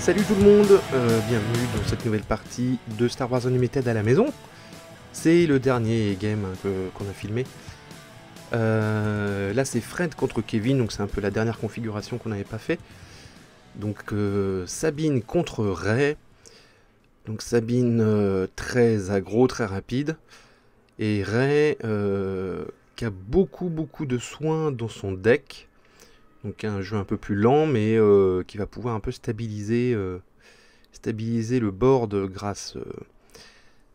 Salut tout le monde, bienvenue dans cette nouvelle partie de Star Wars Unlimited à la maison. C'est le dernier game qu'on a filmé. Là c'est Fred contre Kevin, donc c'est un peu la dernière configuration qu'on n'avait pas fait. Donc Sabine contre Rey. Donc Sabine très aggro, très rapide. Et Rey qui a beaucoup de soins dans son deck. Donc un jeu un peu plus lent mais qui va pouvoir un peu stabiliser le board grâce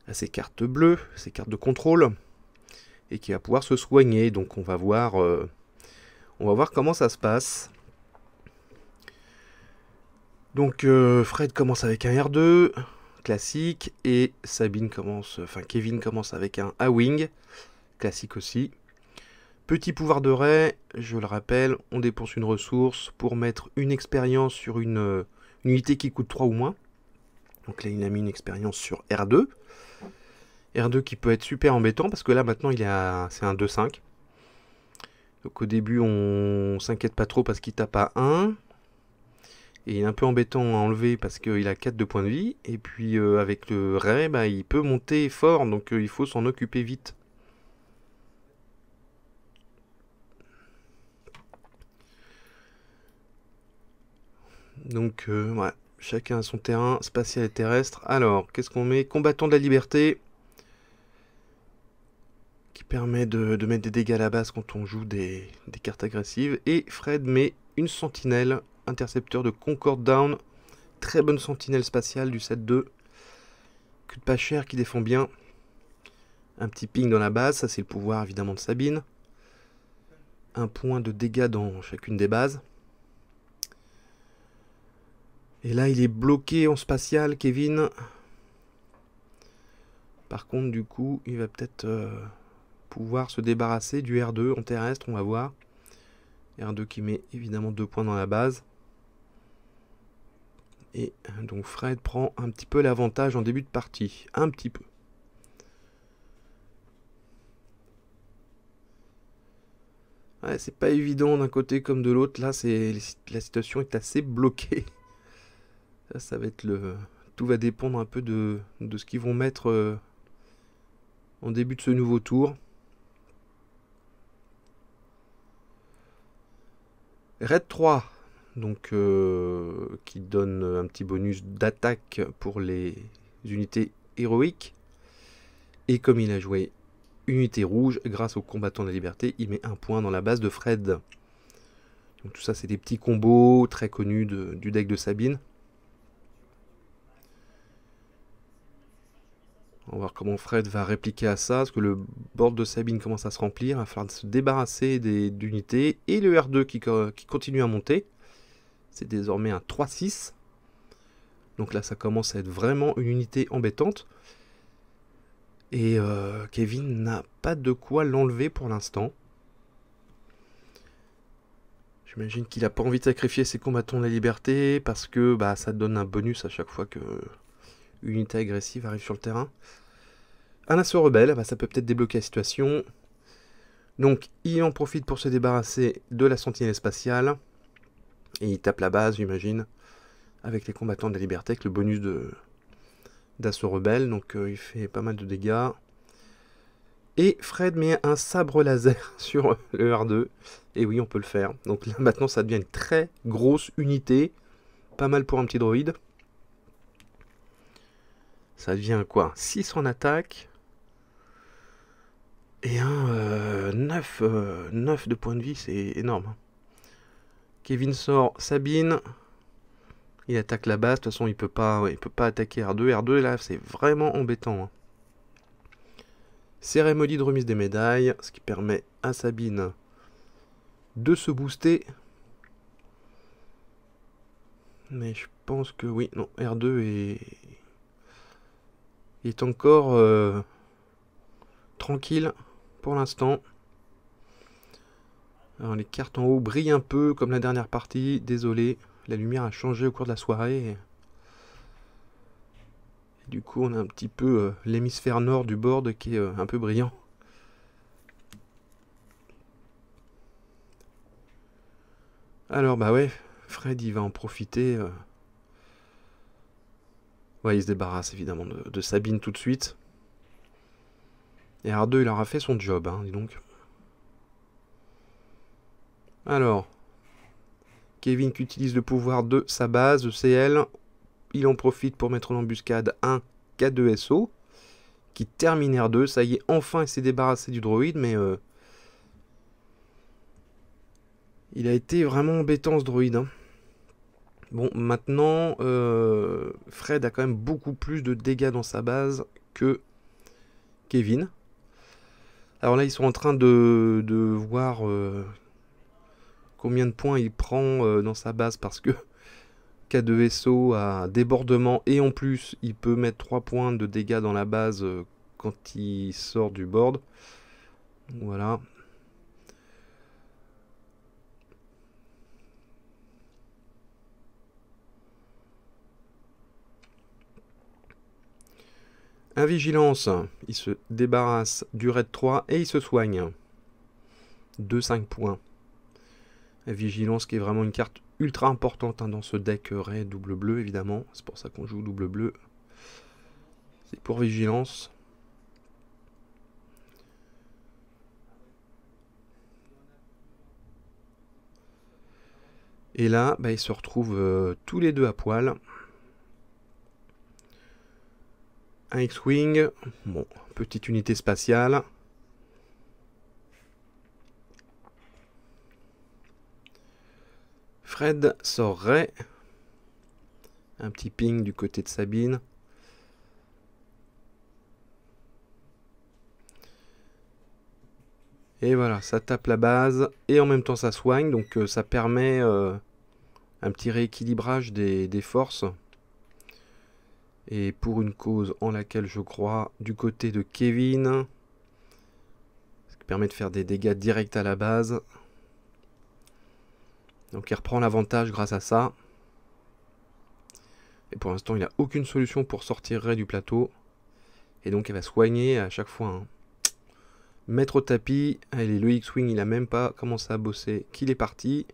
à ses cartes bleues, ses cartes de contrôle, et qui va pouvoir se soigner. Donc on va voir comment ça se passe. Donc Fred commence avec un R2 classique et Kevin commence avec un A-Wing classique aussi. Petit pouvoir de Rey, je le rappelle, on dépense une ressource pour mettre une expérience sur une unité qui coûte 3 ou moins. Donc là il a mis une expérience sur R2. R2 qui peut être super embêtant parce que là maintenant c'est un 2-5. Donc au début on s'inquiète pas trop parce qu'il tape à 1. Et il est un peu embêtant à enlever parce qu'il a 4 de points de vie. Et puis avec le Rey, il peut monter fort, donc il faut s'en occuper vite. Donc ouais, chacun a son terrain spatial et terrestre. Alors, qu'est-ce qu'on met? Combattant de la liberté, qui permet de mettre des dégâts à la base quand on joue des cartes agressives. Et Fred met une sentinelle, intercepteur de Concorde Down. Très bonne sentinelle spatiale du set 2. Coûte pas cher, qui défend bien. Un petit ping dans la base, ça c'est le pouvoir évidemment de Sabine. Un point de dégâts dans chacune des bases. Et là il est bloqué en spatial, Kevin. Par contre du coup il va peut-être pouvoir se débarrasser du R2 en terrestre, on va voir. R2 qui met évidemment 2 points dans la base. Et donc Fred prend un petit peu l'avantage en début de partie. Un petit peu. Ouais, c'est pas évident d'un côté comme de l'autre. Là, la situation est assez bloquée. Ça va être le... Tout va dépendre un peu de ce qu'ils vont mettre en début de ce nouveau tour. Raid 3, donc qui donne un petit bonus d'attaque pour les unités héroïques. Et comme il a joué unité rouge, grâce au combattant de la liberté, il met un point dans la base de Fred. Donc tout ça, c'est des petits combos très connus du deck de Sabine. On va voir comment Fred va répliquer à ça, parce que le board de Sabine commence à se remplir. Il va falloir se débarrasser d'unités. Et le R2 qui continue à monter. C'est désormais un 3-6. Donc là, ça commence à être vraiment une unité embêtante. Et Kevin n'a pas de quoi l'enlever pour l'instant. J'imagine qu'il n'a pas envie de sacrifier ses combattants de la liberté, parce que ça donne un bonus à chaque fois que une unité agressive arrive sur le terrain. Un assaut rebelle, ça peut peut-être débloquer la situation. Donc il en profite pour se débarrasser de la sentinelle spatiale. Et il tape la base, j'imagine, avec les combattants de la liberté, avec le bonus d'assaut rebelle. Donc il fait pas mal de dégâts. Et Fred met un sabre laser sur le R2. Et oui, on peut le faire. Donc là maintenant ça devient une très grosse unité. Pas mal pour un petit droïde. Ça devient quoi? 6 en attaque. Et un 9 de points de vie, c'est énorme. Kevin sort Sabine. Il attaque la base. De toute façon, il peut pas attaquer R2. R2, là, c'est vraiment embêtant. Cérémonie de remise des médailles. Ce qui permet à Sabine de se booster. Mais je pense que oui. Non, R2 est encore tranquille pour l'instant. Alors, les cartes en haut brillent un peu comme la dernière partie. Désolé, la lumière a changé au cours de la soirée. Et du coup, on a un petit peu l'hémisphère nord du board qui est un peu brillant. Alors, ouais, Fred, il va en profiter Ouais, il se débarrasse évidemment de Sabine tout de suite. Et R2, il aura fait son job, hein, dis donc. Alors, Kevin qui utilise le pouvoir de sa base, de CL. Il en profite pour mettre en embuscade un K2SO qui termine R2. Ça y est, enfin, il s'est débarrassé du droïde, mais il a été vraiment embêtant ce droïde. Hein. Bon, maintenant, Fred a quand même beaucoup plus de dégâts dans sa base que Kevin. Alors là, ils sont en train de voir combien de points il prend dans sa base parce que K2SO a débordement et en plus, il peut mettre 3 points de dégâts dans la base quand il sort du board. Voilà. Invigilance, il se débarrasse du raid 3 et il se soigne. De 5 points. Vigilance qui est vraiment une carte ultra importante hein, dans ce deck raid double bleu évidemment. C'est pour ça qu'on joue double bleu. C'est pour Vigilance. Et là, bah, ils se retrouvent tous les deux à poil. Un X-Wing. Bon, petite unité spatiale. Fred sortait. Un petit ping du côté de Sabine. Et voilà, ça tape la base et en même temps ça soigne. Donc ça permet un petit rééquilibrage des forces. Et pour une cause en laquelle je crois, du côté de Kevin, ce qui permet de faire des dégâts directs à la base. Donc il reprend l'avantage grâce à ça. Et pour l'instant, il n'a aucune solution pour sortir Rey du plateau. Et donc il va soigner à chaque fois. Hein. Mettre au tapis. Allez, le X-Wing, il n'a même pas commencé à bosser qu'il est parti.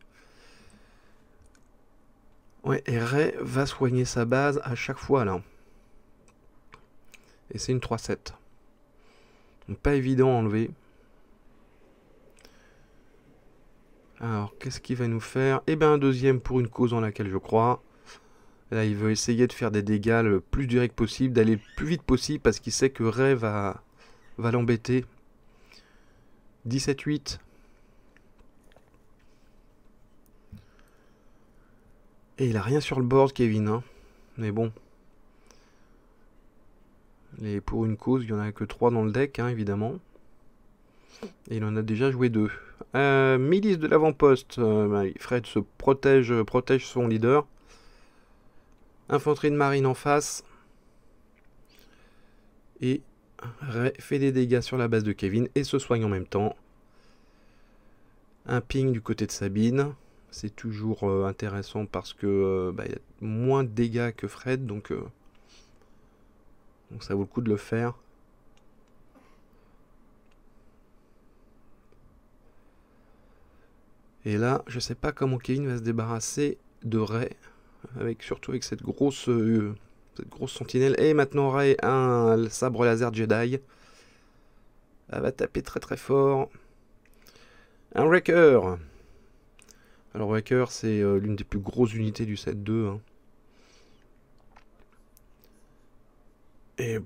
Ouais, et Rey va soigner sa base à chaque fois là. Et c'est une 3-7. Donc pas évident à enlever. Alors, qu'est-ce qu'il va nous faire? Eh bien, un deuxième pour une cause en laquelle je crois. Là, il veut essayer de faire des dégâts le plus direct possible, d'aller le plus vite possible, parce qu'il sait que Rey va l'embêter. 17-8. Et il a rien sur le board, Kevin. Hein. Mais bon. Pour une cause, il n'y en a que 3 dans le deck, hein, évidemment. Et il en a déjà joué 2. Milice de l'avant-poste. Fred se protège son leader. Infanterie de marine en face. Et Rey fait des dégâts sur la base de Kevin et se soigne en même temps. Un ping du côté de Sabine. C'est toujours intéressant parce que il y a moins de dégâts que Fred. Donc ça vaut le coup de le faire. Et là, je sais pas comment Kevin va se débarrasser de Rey. Surtout avec cette grosse sentinelle. Et maintenant Rey a un sabre laser Jedi. Elle va taper très très fort. Un Wrecker. Alors Wrecker, c'est l'une des plus grosses unités du set 2. Hein. Et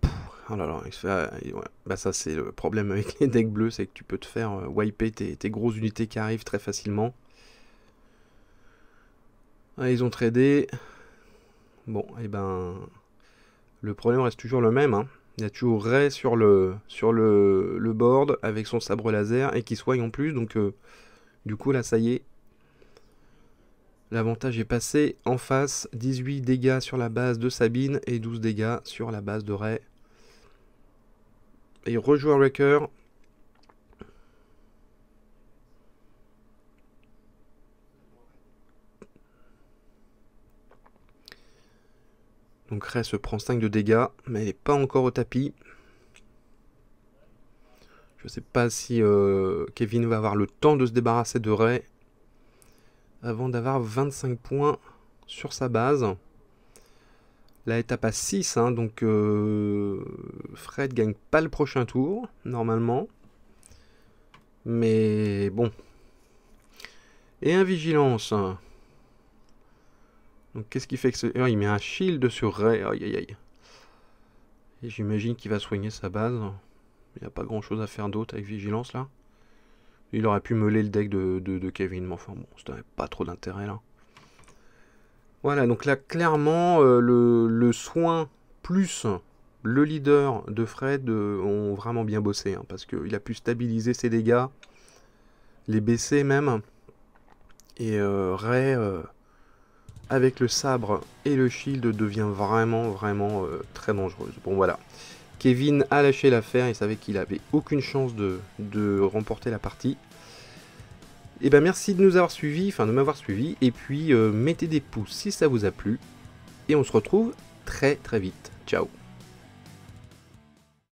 oh là là, il se fait, ouais. Bah ça c'est le problème avec les decks bleus, c'est que tu peux te faire wiper tes grosses unités qui arrivent très facilement. Ah, ils ont tradé. Bon, et ben le problème reste toujours le même. Hein. Il y a toujours Rey sur le board avec son sabre laser et qui soigne en plus. Donc du coup là ça y est. L'avantage est passé en face. 18 dégâts sur la base de Sabine et 12 dégâts sur la base de Rey. Et il rejoue un Wrecker. Donc Rey se prend 5 de dégâts, mais elle n'est pas encore au tapis. Je ne sais pas si Kevin va avoir le temps de se débarrasser de Rey avant d'avoir 25 points sur sa base. La étape à 6, hein, donc Fred gagne pas le prochain tour, normalement. Mais bon. Et un vigilance. Donc qu'est-ce qu'il fait que ce... il met un shield sur Ray. Aïe aïe aïe. Et j'imagine qu'il va soigner sa base. Il n'y a pas grand chose à faire d'autre avec vigilance là. Il aurait pu meuler le deck de Kevin, mais enfin bon, ça n'avait pas trop d'intérêt là. Voilà, donc là clairement le soin plus le leader de Fred ont vraiment bien bossé, hein, parce qu'il a pu stabiliser ses dégâts, les baisser même. Et Ray, avec le sabre et le shield, devient vraiment très dangereuse. Bon voilà, Kevin a lâché l'affaire, il savait qu'il avait aucune chance de remporter la partie. Et ben merci de nous avoir suivis, enfin de m'avoir suivi, et puis mettez des pouces si ça vous a plu, et on se retrouve très vite. Ciao.